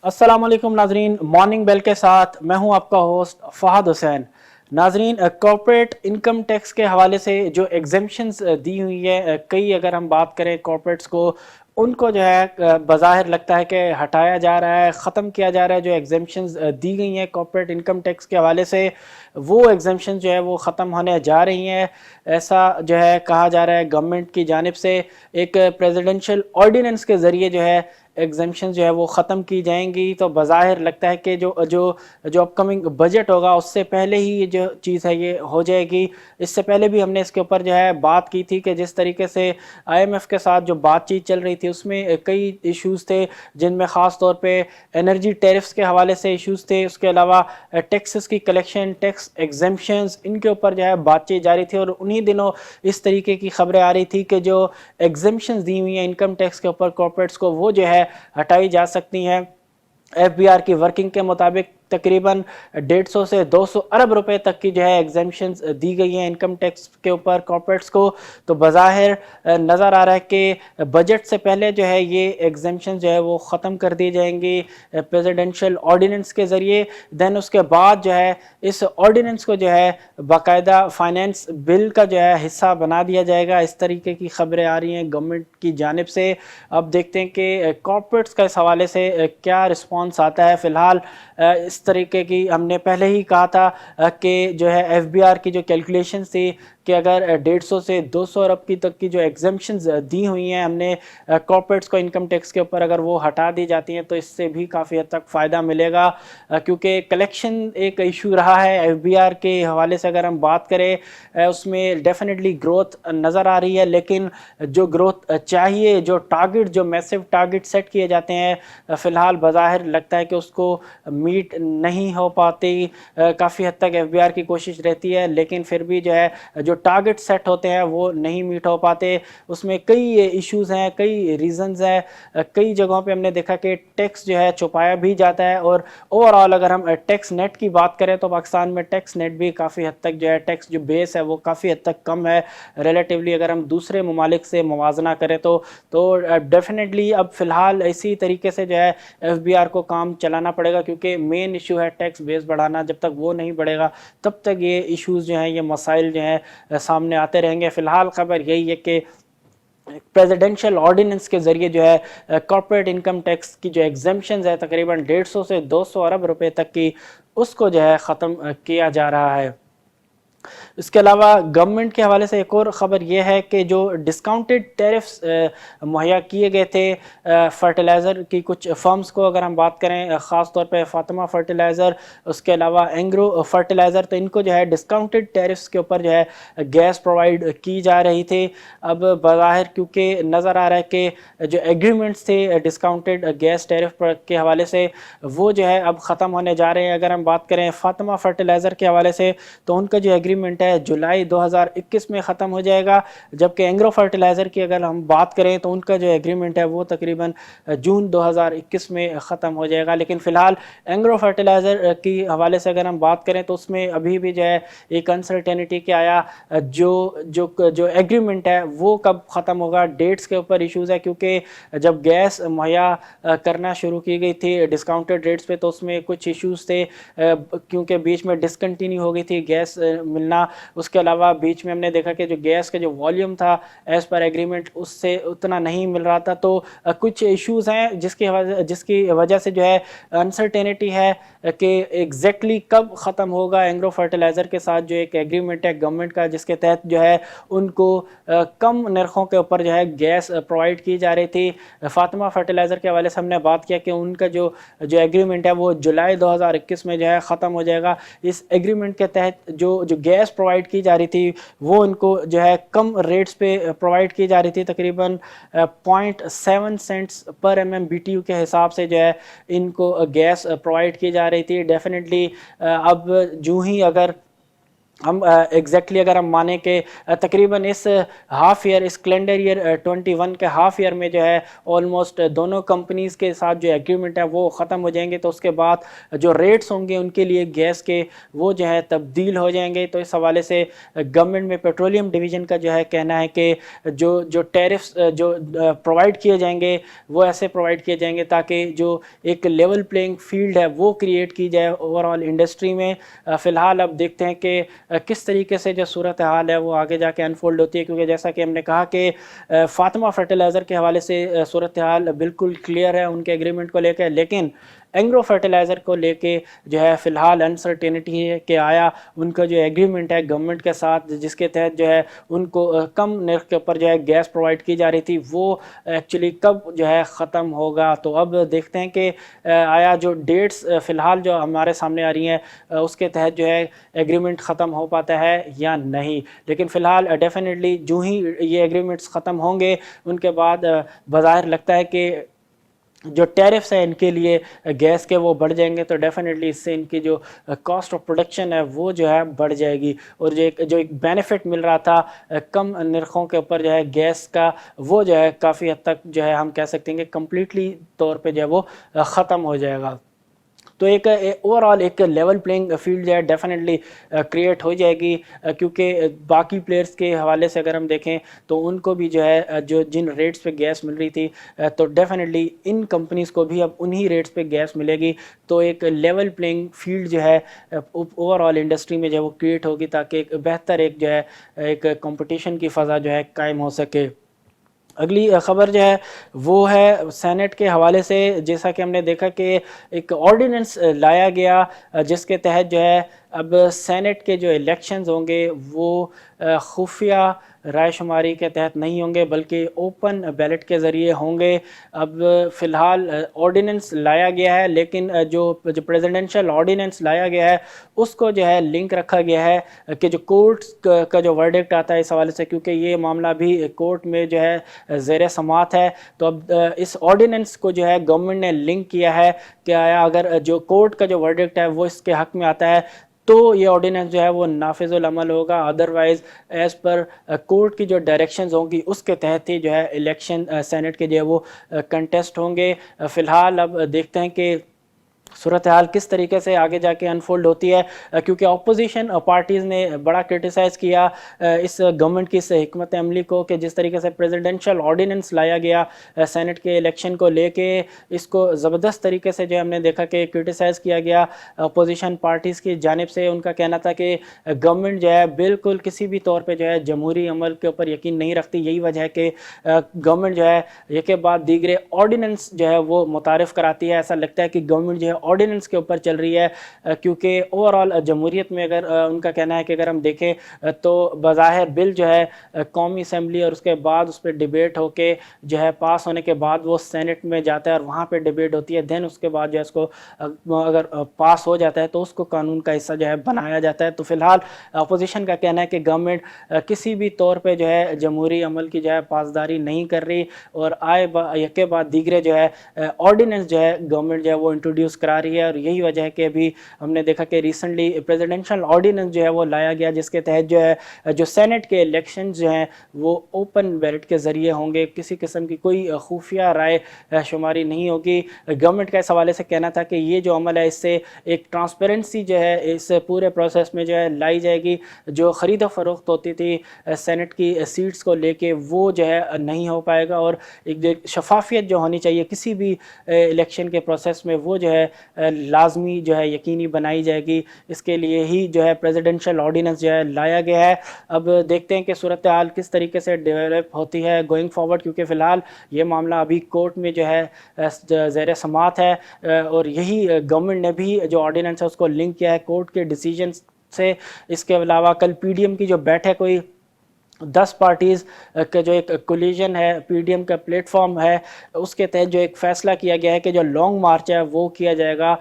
अस्सलाम वालेकुम नाजरीन, मॉर्निंग बेल के साथ मैं हूं आपका होस्ट फहद हुसैन। नाजरीन, कॉर्पोरेट इनकम टैक्स के हवाले से जो एग्जेम्पशंस दी हुई है, कई अगर हम बात करें कॉर्पोरेट्स को, उनको जो है बज़ाहिर लगता है कि हटाया जा रहा है, ख़त्म किया जा रहा है। जो एग्जेम्पशंस दी गई हैं कॉर्पोरेट इनकम टैक्स के हवाले से, वो एग्जेम्पशन जो है वो ख़त्म होने जा रही हैं, ऐसा जो है कहा जा रहा है गवर्नमेंट की जानिब से। एक प्रेसिडेंशियल ऑर्डिनेंस के ज़रिए जो है एग्जेम्पशन जो है वो ख़त्म की जाएंगी। तो बज़ाहिर लगता है कि जो जो जो अपकमिंग बजट होगा उससे पहले ही ये जो चीज़ है ये हो जाएगी। इससे पहले भी हमने इसके ऊपर जो है बात की थी कि जिस तरीके से IMF के साथ जो बातचीत चल रही थी उसमें कई इश्यूज़ थे, जिनमें ख़ास तौर पे एनर्जी टैरिफ्स के हवाले से इश्यूज़ थे। उसके अलावा टैक्सेस की कलेक्शन, टैक्स एग्जेम्पशंस, इनके ऊपर जो है बातचीत जारी थी। और उन्हीं दिनों इस तरीके की खबरें आ रही थी कि जो एग्जेम्पशंस दी हुई हैं इनकम टैक्स के ऊपर कॉर्पोरेट्स को, वो जो है हटाई जा सकती हैं। FBR की वर्किंग के मुताबिक तकरीबन 150 से 200 अरब रुपए तक की जो है एग्जेम्पशंस दी गई हैं इनकम टैक्स के ऊपर कॉर्पोरेट्स को। तो बज़ाहिर नज़र आ रहा है कि बजट से पहले जो है ये एग्जेम्पशन जो है वो ख़त्म कर दी जाएंगी प्रेसिडेंशियल ऑर्डिनेंस के ज़रिए। दैन उसके बाद जो है इस ऑर्डिनेंस को जो है बाकायदा फाइनेंस बिल का जो है हिस्सा बना दिया जाएगा। इस तरीके की खबरें आ रही हैं गवर्नमेंट की जानिब से। अब देखते हैं कि कॉर्पोरेट्स का इस हवाले से क्या रिस्पॉन्स आता है। फ़िलहाल इस तरीके की हमने पहले ही कहा था कि जो है FBR की जो कैलकुलेशन थी कि अगर 150 से 200 अरब की तक की जो एग्जेम्पशंस दी हुई हैं हमने कॉर्पोरेट्स को इनकम टैक्स के ऊपर, अगर वो हटा दी जाती हैं तो इससे भी काफ़ी हद तक फ़ायदा मिलेगा। क्योंकि कलेक्शन एक इशू रहा है FBR के हवाले से। अगर हम बात करें उसमें डेफिनेटली ग्रोथ नज़र आ रही है, लेकिन जो ग्रोथ चाहिए, जो टारगेट, जो मैसिव टारगेट सेट किए जाते हैं, फ़िलहाल बज़ाहिर लगता है कि उसको मीट नहीं हो पाती। काफ़ी हद तक FBR की कोशिश रहती है, लेकिन फिर भी जो है जो टारगेट सेट होते हैं वो नहीं मीट हो पाते। उसमें कई इश्यूज़ हैं, कई रीज़न्स हैं। कई जगहों पे हमने देखा कि टैक्स जो है छुपाया भी जाता है। और ओवरऑल अगर हम टैक्स नेट की बात करें तो पाकिस्तान में टैक्स नेट भी काफ़ी हद तक जो है, टैक्स जो बेस है वो काफ़ी हद तक कम है रिलेटिवली, अगर हम दूसरे ममालिक से मुवाजना करें तो डेफिनेटली अब फ़िलहाल इसी तरीके से जो है FBR को काम चलाना पड़ेगा, क्योंकि मेन इशू है टैक्स बेस बढ़ाना। जब तक वो नहीं बढ़ेगा तब तक ये इश्यूज़ जो हैं, ये मसाइल जो हैं सामने आते रहेंगे। फ़िलहाल खबर यही है कि प्रेसिडेंशियल ऑर्डिनेंस के ज़रिए जो है कॉर्पोरेट इनकम टैक्स की जो एग्जेम्पशंस है तकरीबन 150 से 200 अरब रुपए तक की, उसको जो है ख़त्म किया जा रहा है। इसके अलावा गवर्नमेंट के हवाले से एक और ख़बर यह है कि जो डिस्काउंटेड टैरिफ्स मुहैया किए गए थे फर्टिलाइज़र की कुछ फर्म्स को, अगर हम बात करें ख़ास तौर पे फातिमा फर्टिलाइज़र, उसके अलावा एंग्रो फर्टिलाइज़र, तो इनको जो है डिस्काउंटेड टैरिफ्स के ऊपर जो है गैस प्रोवाइड की जा रही थी। अब बज़ाहिर क्योंकि नज़र आ रहा है कि जो एग्रीमेंट्स थे डिस्काउंटेड गैस टैरिफ के हवाले से, वो जो है अब ख़त्म होने जा रहे हैं। अगर हम बात करें फातिमा फर्टिलाइज़र के हवाले से तो उनका जो एग्रीमेंट है जुलाई 2021 में ख़त्म हो जाएगा, जबकि एंग्रो फर्टिलाइज़र की अगर हम बात करें तो उनका जो एग्रीमेंट है वो तकरीबन जून 2021 में ख़त्म हो जाएगा। लेकिन फ़िलहाल एंग्रो फर्टिलाइज़र की हवाले से अगर हम बात करें तो उसमें अभी भी जो है एक अनसर्टेनिटी के आया, जो एग्रीमेंट है वो कब ख़त्म होगा, डेट्स के ऊपर इशूज़ है। क्योंकि जब गैस मुहैया करना शुरू की गई थी डिस्काउंटेड रेट्स पे तो उसमें कुछ इशूज़ थे, क्योंकि बीच में डिसकंटिन्यू हो गई थी गैस मिलना। उसके अलावा बीच में हमने देखा कि जो गैस का जो वॉल्यूम था एज़ पर एग्रीमेंट उससे उतना नहीं मिल रहा था। तो कुछ इश्यूज़ हैं जिसकी वजह से जो है अनसर्टेनिटी है कि एग्जैक्टली कब ख़त्म होगा एंग्रो फर्टिलाइज़र के साथ जो एक एग्रीमेंट है गवर्नमेंट का, जिसके तहत जो है उनको कम नरखों के ऊपर जो है गैस प्रोवाइड की जा रही थी। फातिमा फर्टिलाइज़र के हवाले से हमने बात किया कि उनका जो एग्रीमेंट है वो जुलाई 2021 में जो है ख़त्म हो जाएगा। इस एग्रीमेंट के तहत जो गैस प्रोवाइड की जा रही थी वो उनको जो है कम रेट्स पे प्रोवाइड की जा रही थी, तकरीबन 0.7 सेंट्स पर MMBTU के हिसाब से जो है इनको गैस प्रोवाइड की जा रही थी। डेफिनेटली अब जो ही अगर ہم ایگزیکٹلی اگر ہم مانیں کہ تقریباً اس ہاف ایئر، اس کیلنڈر ایئر 21 کے ہاف ایئر میں جو ہے آلموسٹ دونوں کمپنیز کے ساتھ جو ایگریمنٹ ہے وہ ختم ہو جائیں گے، تو اس کے بعد جو ریٹس ہوں گے ان کے لیے گیس کے وہ جو ہے تبدیل ہو جائیں گے۔ تو اس حوالے سے گورنمنٹ میں پیٹرولیم ڈویژن کا جو ہے کہنا ہے کہ جو ٹیرفس جو پرووائڈ کیے جائیں گے وہ ایسے پرووائڈ کیے جائیں گے تاکہ جو ایک لیول پلینگ فیلڈ ہے وہ کریٹ کی جائے اوور آل انڈسٹری میں۔ فی الحال اب دیکھتے ہیں کہ کس طریقے سے جو صورتحال ہے وہ آگے جا کے انفولڈ ہوتی ہے، کیونکہ جیسا کہ ہم نے کہا کہ فاطمہ فرٹیلائزر کے حوالے سے صورتحال بالکل کلیئر ہے ان کے ایگریمنٹ کو لے کے، لیکن اینگرو فرٹیلائزر کو لے کے جو ہے فی الحال انسرٹینٹی ہے کہ آیا ان کا جو ایگریمنٹ ہے گورنمنٹ کے ساتھ جس کے تحت جو ہے ان کو کم نرخ کے اوپر جو ہے گیس پرووائڈ کی جا رہی تھی وہ ایکچولی کب جو ہے ختم ہوگا۔ تو اب دیکھتے ہیں کہ آیا جو ڈیٹس فی الحال جو ہمارے سامنے آ رہی ہیں اس کے تحت جو ہے ایگریمنٹ ختم ہو پاتا ہے یا نہیں، لیکن فی الحال ڈیفینیٹلی جو ہی یہ ایگریمنٹس ختم ہوں گے ان کے بعد بظاہر لگتا ہے کہ جو ٹیرفس ہیں ان کے لیے گیس کے وہ بڑھ جائیں گے، تو ڈیفینیٹلی اس سے ان کی جو کاسٹ آف پروڈکشن ہے وہ جو ہے بڑھ جائے گی، اور جو ایک بینیفٹ مل رہا تھا کم نرخوں کے اوپر جو ہے گیس کا وہ جو ہے کافی حد تک جو ہے ہم کہہ سکتے ہیں کہ کمپلیٹلی طور پہ جو ہے وہ ختم ہو جائے گا۔ تو ایک اوور آل ایک لیول پلینگ فیلڈ جو ہے ڈیفینیٹلی کریٹ ہو جائے گی، کیونکہ باقی پلیئرز کے حوالے سے اگر ہم دیکھیں تو ان کو بھی جو ہے جو جن ریٹس پہ گیس مل رہی تھی تو ڈیفینیٹلی ان کمپنیز کو بھی اب انہی ریٹس پہ گیس ملے گی، تو ایک لیول پلینگ فیلڈ جو ہے اوور آل انڈسٹری میں جو ہے وہ کریٹ ہوگی تاکہ ایک بہتر ایک جو ہے ایک کمپٹیشن کی فضا جو ہے قائم ہو سکے۔ اگلی خبر جو ہے وہ ہے سینٹ کے حوالے سے، جیسا کہ ہم نے دیکھا کہ ایک آرڈیننس لایا گیا جس کے تحت جو ہے اب سینٹ کے جو الیکشنز ہوں گے وہ خفیہ رائے شماری کے تحت نہیں ہوں گے بلکہ اوپن بیلٹ کے ذریعے ہوں گے۔ اب فی الحال آرڈیننس لایا گیا ہے، لیکن جو پریزیڈنشل آرڈیننس لایا گیا ہے اس کو جو ہے لنک رکھا گیا ہے کہ جو کورٹس کا جو ورڈکٹ آتا ہے اس حوالے سے، کیونکہ یہ معاملہ بھی کورٹ میں جو ہے زیر سماعت ہے، تو اب اس آرڈیننس کو جو ہے گورنمنٹ نے لنک کیا ہے کہ آیا اگر جو کورٹ کا جو ورڈکٹ ہے وہ اس کے حق میں آتا ہے تو یہ آرڈیننس جو ہے وہ نافذ العمل ہوگا، ادروائز ایز پر کورٹ کی جو ڈائریکشنز ہوں گی اس کے تحت ہی جو ہے الیکشن سینٹ کے جو ہے وہ کنٹیسٹ ہوں گے۔ فی الحال اب دیکھتے ہیں کہ صورتحال کس طریقے سے آگے جا کے انفولڈ ہوتی ہے، کیونکہ اپوزیشن پارٹیز نے بڑا کرٹیسائز کیا اس گورنمنٹ کی اس حکمت عملی کو کہ جس طریقے سے پریزیڈنشل آرڈیننس لایا گیا سینٹ کے الیکشن کو لے کے، اس کو زبردست طریقے سے جو ہم نے دیکھا کہ کرٹیسائز کیا گیا اپوزیشن پارٹیز کی جانب سے۔ ان کا کہنا تھا کہ گورنمنٹ جو ہے بالکل کسی بھی طور پہ جو ہے جمہوری عمل کے اوپر یقین نہیں رکھتی، یہی وجہ ہے کہ گورنمنٹ جو ہے یہ کے بعد دیگرے آرڈیننس جو ہے وہ متعارف کراتی ہے۔ ایسا لگتا ہے کہ گورنمنٹ جو ہے آرڈیننس کے اوپر چل رہی ہے، کیونکہ اوور آل جمہوریت میں اگر ان کا کہنا ہے کہ اگر ہم دیکھیں تو بظاہر بل جو ہے قومی اسمبلی اور اس کے بعد اس پہ ڈیبیٹ ہو کے جو ہے پاس ہونے کے بعد وہ سینٹ میں جاتا ہے اور وہاں پہ ڈیبیٹ ہوتی ہے، دین اس کے بعد جو ہے اس کو اگر پاس ہو جاتا ہے تو اس کو قانون کا حصہ جو ہے بنایا جاتا ہے۔ تو فی الحال اپوزیشن کا کہنا ہے کہ گورنمنٹ کسی بھی طور پہ جو ہے جمہوری عمل کی جو ہے پاسداری نہیں کر رہی، اور یک کے بعد دیگرے جو ہے آرڈیننس جو ہے گورنمنٹ جو ہے وہ انٹروڈیوس کرا رہی ہے، اور یہی وجہ ہے کہ ابھی ہم نے دیکھا کہ ریسنٹلی پریزیڈنشل آرڈیننس جو ہے وہ لایا گیا جس کے تحت جو ہے جو سینٹ کے الیکشن جو ہیں وہ اوپن بیلٹ کے ذریعے ہوں گے، کسی قسم کی کوئی خفیہ رائے شماری نہیں ہوگی۔ گورنمنٹ کا اس حوالے سے کہنا تھا کہ یہ جو عمل ہے اس سے ایک ٹرانسپیرنسی جو ہے اس پورے پروسیس میں جو ہے لائی جائے گی، جو خرید و فروخت ہوتی تھی سینٹ کی سیٹس کو لے کے وہ جو ہے نہیں ہو پائے گا، اور ایک شفافیت جو ہونی چاہیے کسی بھی الیکشن کے پروسیس میں وہ جو ہے لازمی جو ہے یقینی بنائی جائے گی۔ اس کے لیے ہی جو ہے پریزیڈنشل آرڈیننس جو ہے لایا گیا ہے۔ اب دیکھتے ہیں کہ صورتحال کس طریقے سے ڈیولپ ہوتی ہے گوئنگ فارورڈ، کیونکہ فی الحال یہ معاملہ ابھی کورٹ میں جو ہے زیر سماعت ہے، اور یہی گورنمنٹ نے بھی جو آرڈیننس ہے اس کو لنک کیا ہے کورٹ کے ڈیسیجن سے۔ اس کے علاوہ کل پی ڈی ایم کی جو بیٹھک ہوئی 10 पार्टीज़ का जो एक कोलिशन है, पीडीएम का प्लेटफॉर्म है, उसके तहत जो एक फ़ैसला किया गया है कि जो लॉन्ग मार्च है वो किया जाएगा।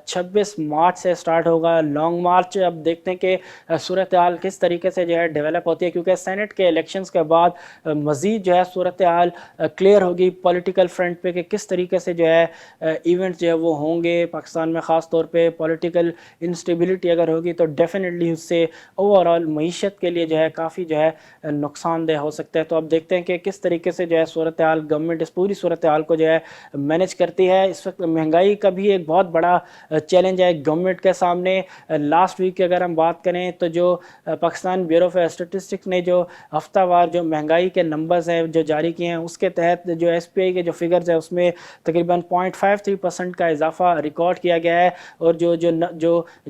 26 मार्च से स्टार्ट होगा लॉन्ग मार्च। अब देखते हैं कि सूरत हाल किस तरीके से जो है डेवलप होती है, क्योंकि सेनेट के इलेक्शंस के बाद मज़ीद जो है सूरत हाल क्लियर होगी पॉलिटिकल फ्रंट पे कि किस तरीके से जो है इवेंट्स जो है वो होंगे पाकिस्तान में। ख़ास तौर पे पॉलिटिकल इंस्टेबिलिटी अगर होगी तो डेफिनेटली उससे ओवरऑल मईशत के लिए जो है काफ़ी जो है नुकसानदेह हो सकता है। तो अब देखते हैं कि किस तरीके से जो है सूरत हाल गवर्नमेंट इस पूरी सूरत हाल को जो है मैनेज करती है। इस वक्त महंगाई का भी एक बहुत बड़ा चैलेंज है गवर्नमेंट के सामने। लास्ट वीक की अगर हम बात करें तो जो पाकिस्तान ब्यूरो ऑफ स्टेटिस्टिक्स ने जो हफ्तावार जो महंगाई के नंबर्स हैं जो जारी किए हैं, उसके तहत जो एसपीआई के जो फिगर्स है उसमें तकरीबन 0.53% का इजाफा रिकॉर्ड किया गया है। और जो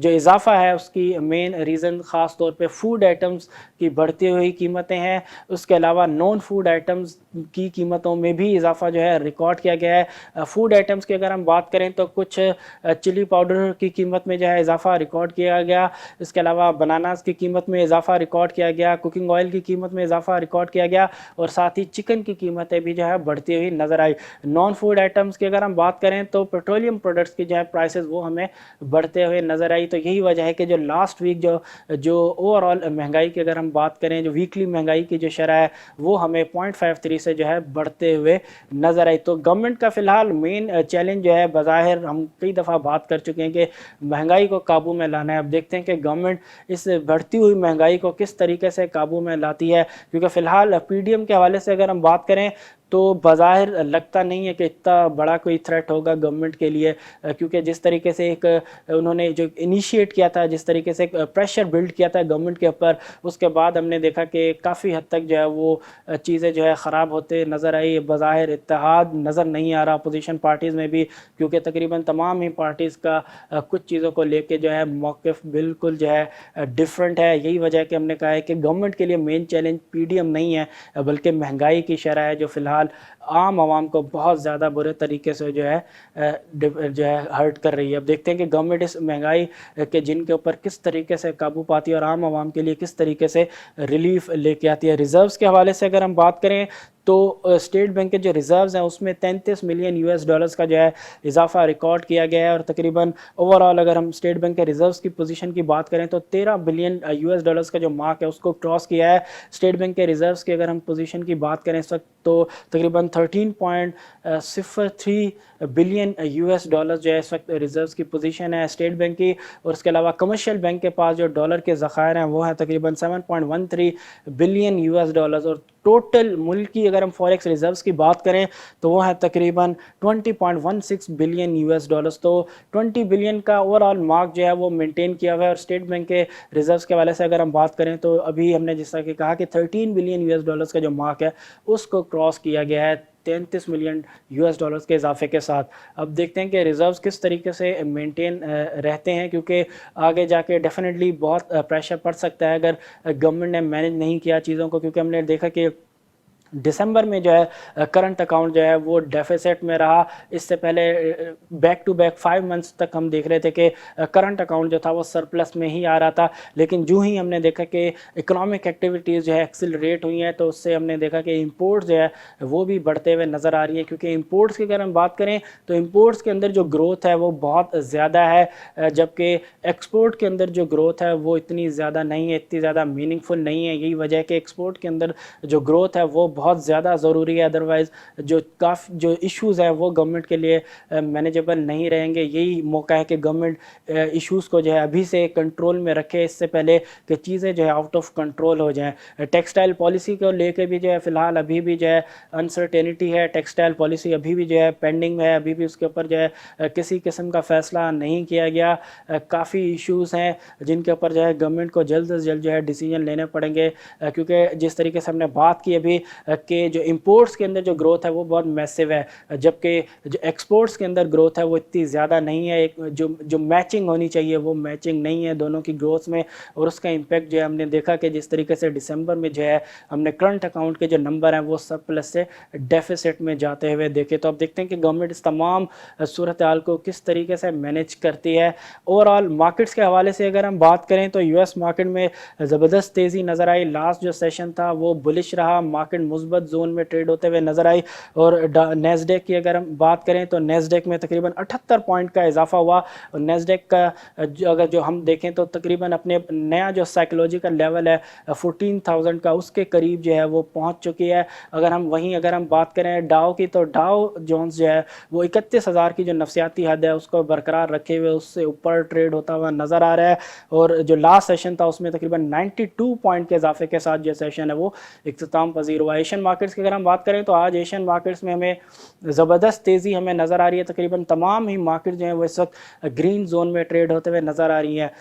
इजाफा है उसकी मेन रीज़न ख़ास तौर पे फूड आइटम्स की बढ़ती हुई कीमतें हैं। उसके अलावा नॉन फूड आइटम्स की कीमतों में भी इजाफा जो है रिकॉर्ड किया गया है। फूड आइटम्स की अगर हम बात करें तो कुछ चिली पाउडर की कीमत में जो है इजाफा रिकॉर्ड किया गया। इसके अलावा बनानास की कीमत में इजाफा रिकॉर्ड किया गया, कुकिंग ऑयल की कीमत में इजाफा रिकॉर्ड किया गया, और साथ ही चिकन की कीमतें भी जो है बढ़ती हुई नज़र आई। नॉन फूड आइटम्स की अगर हम बात करें तो पेट्रोलियम प्रोडक्ट्स की जो है प्राइसेस वो हमें बढ़ते हुए नज़र आई। तो यही वजह है कि जो लास्ट वीक जो ओवरऑल महंगाई की अगर हम बात करें, जो वीकली महंगाई की जो शरह है वो हमें 0.53 से जो है बढ़ते हुए नज़र आई। तो गवर्नमेंट का फ़िलहाल मेन चैलेंज जो है बज़ाहिर हम कई दफ़ा बात कर चुके हैं कि महंगाई को काबू में लाना है। अब देखते हैं कि गवर्नमेंट इस बढ़ती हुई महंगाई को किस तरीके से काबू में लाती है, क्योंकि फ़िलहाल पीडीएम के हवाले से अगर हम बात करें तो बज़ाहिर लगता नहीं है कि इतना बड़ा कोई थ्रेट होगा गवर्नमेंट के लिए, क्योंकि जिस तरीके से एक उन्होंने जो इनिशिएट किया था, जिस तरीके से एक प्रेशर बिल्ड किया था गवर्नमेंट के ऊपर, उसके बाद हमने देखा कि काफ़ी हद तक जो है वो चीज़ें जो है ख़राब होते नज़र आई। बज़ाहिर इत्तेहाद नज़र नहीं आ रहा अपोजिशन पार्टीज़ में भी, क्योंकि तकरीबन तमाम ही पार्टीज़ का कुछ चीज़ों को लेके जो है मौक़िफ़ बिल्कुल जो है डिफरेंट है। यही वजह है कि हमने कहा है कि गवर्नमेंट के लिए मेन चैलेंज पीडीएम नहीं है, बल्कि महंगाई की शरह है जो फ़िलहाल आम आवाम को बहुत ज़्यादा बुरे तरीके से जो है हर्ट कर रही है। अब देखते हैं कि गवर्नमेंट इस महंगाई के जिनके ऊपर किस तरीके से काबू पाती है और आम आवाम के लिए किस तरीके से रिलीफ लेके आती है। रिज़र्व्स के हवाले से अगर हम बात करें तो स्टेट बैंक के जो रिज़र्व्स हैं उसमें 33 मिलियन यूएस डॉलर्स का जो है इजाफा रिकॉर्ड किया गया है। और तकरीबन ओवरऑल अगर हम स्टेट बैंक के रिज़र्व्स की पोजीशन की बात करें तो 13 बिलियन यूएस डॉलर्स का जो मार्क है उसको क्रॉस किया है। स्टेट बैंक के रिज़र्व्स की अगर हम पोजीशन की बात करें इस वक्त तो तकरीबन 13.03 बिलियन यूएस डॉलर्स जो है इस वक्त रिज़र्व्स की पोजीशन है स्टेट बैंक की। और इसके अलावा कमर्शियल बैंक के पास जो डॉलर के ज़खायर हैं वो है तकरीबन 7.13 बिलियन यूएस डॉलर्स। और टोटल मुल्क की अगर हम फॉरेक्स रिजर्व्स की बात करें तो वो है तकरीबन 20.16 बिलियन यूएस डॉलर्स। तो 20 बिलियन का ओवरऑल मार्क जो है वो मेंटेन किया हुआ है। और स्टेट बैंक के रिजर्व्स के हवाले से अगर हम बात करें तो अभी हमने जैसा कि कहा कि 13 बिलियन यूएस डॉलर्स का जो मार्क है उसको क्रॉस किया गया है 33 मिलियन यूएस डॉलर्स के इजाफे के साथ। अब देखते हैं कि रिजर्व्स किस तरीके से मेंटेन रहते हैं, क्योंकि आगे जाके डेफिनेटली बहुत प्रेशर पड़ सकता है अगर गवर्नमेंट ने मैनेज नहीं किया चीज़ों को, क्योंकि हमने देखा कि दिसंबर में जो है करंट अकाउंट जो है वो डेफिसिट में रहा। इससे पहले बैक टू बैक 5 मंथ्स तक हम देख रहे थे कि करंट अकाउंट जो था वो सरप्लस में ही आ रहा था। लेकिन जो ही हमने देखा कि इकोनॉमिक एक्टिविटीज़ जो है एक्सिलरेट हुई हैं तो उससे हमने देखा कि इंपोर्ट्स जो है वो भी बढ़ते हुए नज़र आ रही हैं। क्योंकि इंपोर्ट्स की अगर हम बात करें तो इंपोर्ट्स के अंदर जो ग्रोथ है वो बहुत ज़्यादा है, जबकि एक्सपोर्ट के अंदर जो ग्रोथ है वो इतनी ज़्यादा नहीं है, इतनी ज़्यादा मीनिंगफुल नहीं है। यही वजह है कि एक्सपोर्ट के अंदर जो ग्रोथ है वो बहुत ज़्यादा ज़रूरी है, अदरवाइज़ जो इश्यूज़ हैं वो गवर्नमेंट के लिए मैनेजेबल नहीं रहेंगे। यही मौका है कि गवर्नमेंट इश्यूज़ को जो है अभी से कंट्रोल में रखे, इससे पहले कि चीज़ें जो है आउट ऑफ कंट्रोल हो जाएं। टेक्सटाइल पॉलिसी को लेकर भी जो है फ़िलहाल अभी भी जो है अनसर्टेनिटी है। टेक्सटाइल पॉलिसी अभी भी जो है पेंडिंग है, अभी भी उसके ऊपर जो है किसी किस्म का फ़ैसला नहीं किया गया। काफ़ी इश्यूज़ हैं जिनके ऊपर जो है गवर्नमेंट को जल्द से जल्द जो है डिसीजन लेने पड़ेंगे, क्योंकि जिस तरीके से हमने बात की अभी कि जो इंपोर्ट्स के अंदर जो ग्रोथ है वो बहुत मैसिव है, जबकि जो एक्सपोर्ट्स के अंदर ग्रोथ है वो इतनी ज़्यादा नहीं है। एक जो मैचिंग होनी चाहिए वो मैचिंग नहीं है दोनों की ग्रोथ में, और उसका इम्पैक्ट जो है हमने देखा कि जिस तरीके से दिसंबर में जो है हमने करंट अकाउंट के जो नंबर हैं वो सब प्लस से डेफिसिट में जाते हुए देखे। तो अब देखते हैं कि गवर्नमेंट इस तमाम सूरत हाल को किस तरीके से मैनेज करती है। ओवरऑल मार्केट्स के हवाले से अगर हम बात करें तो यूएस मार्केट में ज़बरदस्त तेज़ी नज़र आई। लास्ट जो सेशन था वो बुलिश रहा, मार्केट मुस्बत जोन में ट्रेड होते हुए नज़र आई। और नेस्डेक की अगर हम बात करें तो नेस्डेक में तकरीबन 78 पॉइंट का इजाफा हुआ। और नेस्डेक का अगर जो हम देखें तो तकरीबन अपने नया जो साइकोलॉजिकल लेवल है 14,000 का उसके करीब जो है वो पहुंच चुकी है। अगर हम बात करें डाउ की तो डाउ जोन्स जो है वो 31,000 की जो नफसियाती हद है उसको बरकरार रखे हुए उससे ऊपर ट्रेड होता हुआ नज़र आ रहा है। और जो लास्ट सेशन था उसमें तकरीबन 92 पॉइंट के इजाफे के साथ जो सेशन है वो इख्तिताम पजीर हुआ। एशियन मार्केट्स की अगर हम बात करें तो आज एशियन मार्केट्स में हमें ज़बरदस्त तेज़ी हमें नज़र आ रही है। तकरीबन तमाम ही मार्केट जो है वो इस वक्त ग्रीन जोन में ट्रेड होते हुए नज़र आ रही है।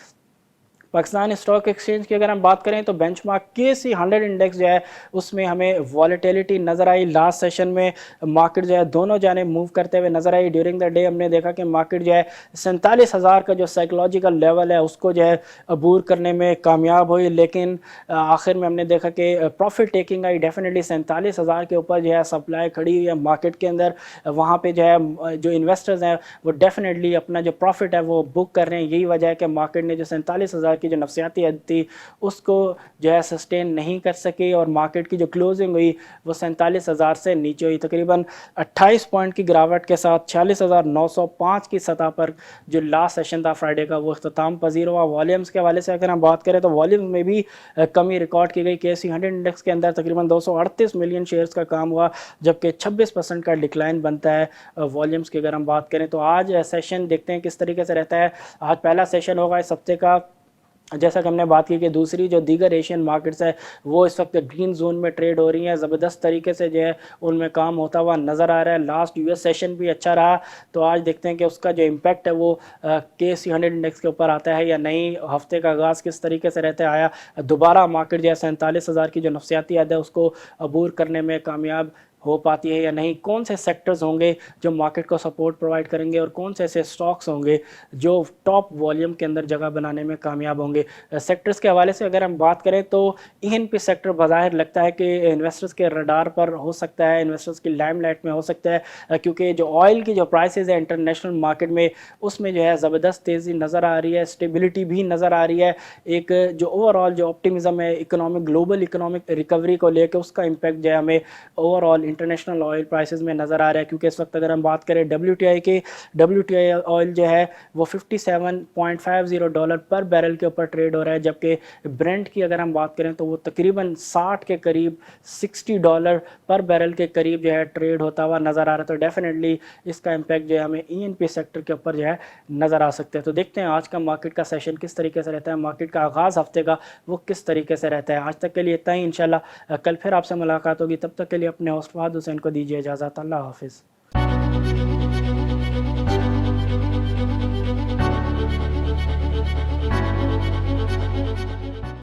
पाकिस्तान स्टॉक एक्सचेंज की अगर हम बात करें तो बेंचमार्क KC 100 इंडेक्स जो है उसमें हमें वॉलेटिलिटी नज़र आई। लास्ट सेशन में मार्केट जो है दोनों जाने मूव करते हुए नज़र आई। ड्यूरिंग द डे हमने देखा कि मार्केट जो है 47,000 का जो साइकोलॉजिकल लेवल है उसको जो है अबूर करने में कामयाब हुई, लेकिन आखिर में हमने देखा कि प्रॉफिट टेकिंग आई। डेफिनेटली 47,000 के ऊपर जो है सप्लाई खड़ी हुई है मार्केट के अंदर। वहाँ पर जो है जो इन्वेस्टर्स हैं वो डेफिनेटली अपना जो प्रॉफिट है वो बुक कर रहे हैं। यही वजह है कि मार्केट ने जो 47,000 की जो नफसियाती हद थी उसको जो है सस्टेन नहीं कर सकी और मार्केट की जो क्लोजिंग हुई वो 47,000 से नीचे हुई। तकरीबन 28 पॉइंट की गिरावट के साथ 46,905 की सतह पर जो लास्ट सेशन था फ्राइडे का वो इख्तिताम पजीर हुआ। वॉल्यूम्स के हवाले से अगर हम बात करें तो वॉल्यूम में भी कमी रिकॉर्ड की गई। KC 100 इंडेक्स के अंदर तकरीबन 238 मिलियन शेयर्स का काम हुआ, जबकि 26% का डिक्लाइन बनता है वॉल्यूम्स की अगर हम बात करें तो। आज सेशन देखते हैं किस तरीके से रहता है। आज पहला सेशन होगा इस हफ्ते का, जैसा कि हमने बात की कि दूसरी जो दीगर एशियन मार्केट्स है वो इस वक्त ग्रीन जोन में ट्रेड हो रही हैं। ज़बरदस्त तरीके से जो है उनमें काम होता हुआ नज़र आ रहा है। लास्ट US सेशन भी अच्छा रहा, तो आज देखते हैं कि उसका जो इम्पैक्ट है वो KC 100 इंडेक्स के ऊपर आता है या नहीं। हफ्ते का आगाज़ किस तरीके से रहता है, आया दोबारा मार्केट जो है 47,000 की जो नफसियाती हद है उसको अबूर करने में कामयाब हो पाती है या नहीं। कौन से सेक्टर्स होंगे जो मार्केट को सपोर्ट प्रोवाइड करेंगे और कौन से ऐसे स्टॉक्स होंगे जो टॉप वॉल्यूम के अंदर जगह बनाने में कामयाब होंगे। सेक्टर्स के हवाले से अगर हम बात करें तो ENP सेक्टर बज़ाहिर लगता है कि इन्वेस्टर्स के रडार पर हो सकता है, इन्वेस्टर्स की लाइमलाइट में हो सकता है, क्योंकि जो ऑयल की जो प्राइसेस है इंटरनेशनल मार्केट में उसमें जो है ज़बरदस्त तेज़ी नज़र आ रही है, स्टेबिलिटी भी नज़र आ रही है। एक जो ओवरऑल जो ऑप्टिमिज़म है इकोनॉमिक ग्लोबल इकोनॉमिक रिकवरी को लेकर उसका इम्पैक्ट जो है हमें ओवरऑल इंटरनेशनल ऑयल प्राइसेस में नज़र आ रहा है। क्योंकि इस वक्त अगर हम बात करें WTI ऑयल जो है वो $57.50 पर बैरल के ऊपर ट्रेड हो रहा है, जबकि ब्रेंट की अगर हम बात करें तो वो तकरीबन 60 के करीब $60 पर बैरल के करीब जो है ट्रेड होता हुआ नज़र आ रहा है। तो डेफिनेटली इसका इम्पैक्ट जो है हमें ENP सेक्टर के ऊपर जो है नज़र आ सकते हैं। तो देखते हैं आज का मार्केट का सेशन किस तरीके से रहता है, मार्केट का आगाज़ हफ्ते का वो किस तरीके से रहता है। आज तक के लिए इतना ही, इंशाल्लाह कल फिर आपसे मुलाकात होगी। तब तक के लिए अपने होस्ट फहद हुसैन को दीजिए इजाज़त। अल्लाह हाफिज़।